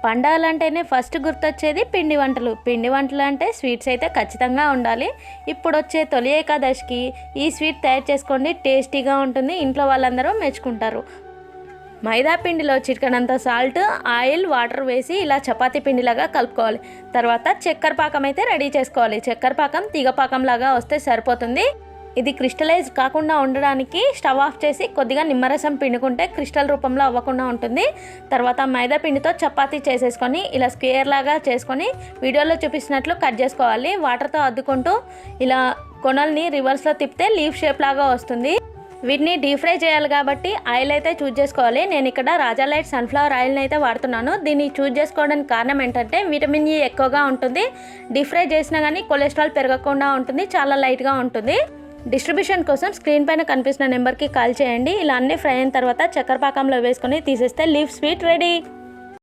పండగలంటేనే first గుర్తొచ్చేది పిండి వంటలు. పిండి వంటలు అంటే స్వీట్స్ అయితే ఖచ్చితంగా ఉండాలి. ఇప్పుడు వచ్చే తొలి ఏకాదశికి ఈ స్వీట్ తయారు చేసుకోండి, టేస్టీగా ఉంటుంది, ఇంట్లో వాళ్ళందరూ మెచ్చుకుంటారు. మైదా పిండిలో చిటికెడంత సాల్ట్, ఆయిల్, వాటర్ వేసి ఇలా చపాతీ పిండిలాగా కలుపుకోవాలి. తర్వాత చక్కెర పాకం అయితే రెడీ చేసుకోవాలి. చక్కెర పాకం తీగ పాకంలాగా వస్తే సరిపోతుంది. ఇది క్రిస్టలైజ్ కాకుండా ఉండడానికి స్టవ్ ఆఫ్ చేసి కొద్దిగా నిమ్మరసం పిండుకుంటే క్రిస్టల్ రూపంలో అవ్వకుండా ఉంటుంది. తర్వాత మైదా పిండితో చపాతీ చేసేసుకొని ఇలా స్క్వేర్ లాగా చేసుకొని వీడియోలో చూపిస్తున్నట్లు కట్ చేసుకోవాలి. వాటర్తో అద్దుకుంటూ ఇలా కొనల్ని రివర్స్లో తిప్పితే లీఫ్ షేప్ లాగా వస్తుంది. వీటిని డీప్ ఫ్రై చేయాలి కాబట్టి ఆయిల్ అయితే చూజ్ చేసుకోవాలి. నేను ఇక్కడ రాజా లైట్ సన్ఫ్లవర్ ఆయిల్ని అయితే వాడుతున్నాను. దీన్ని చూజ్ చేసుకోవడానికి కారణం ఏంటంటే విటమిన్ ఈ ఎక్కువగా ఉంటుంది. డీప్ ఫ్రై చేసినా కానీ కొలెస్ట్రాల్ పెరగకుండా ఉంటుంది, చాలా లైట్గా ఉంటుంది. డిస్ట్రిబ్యూషన్ కోసం స్క్రీన్ పైన కనిపిస్తున్న నెంబర్కి కాల్ చేయండి. ఇలా అన్నీ ఫ్రై అయిన తర్వాత చక్కెర పాకంలో వేసుకొని తీసేస్తే లీఫ్ స్వీట్ రెడీ.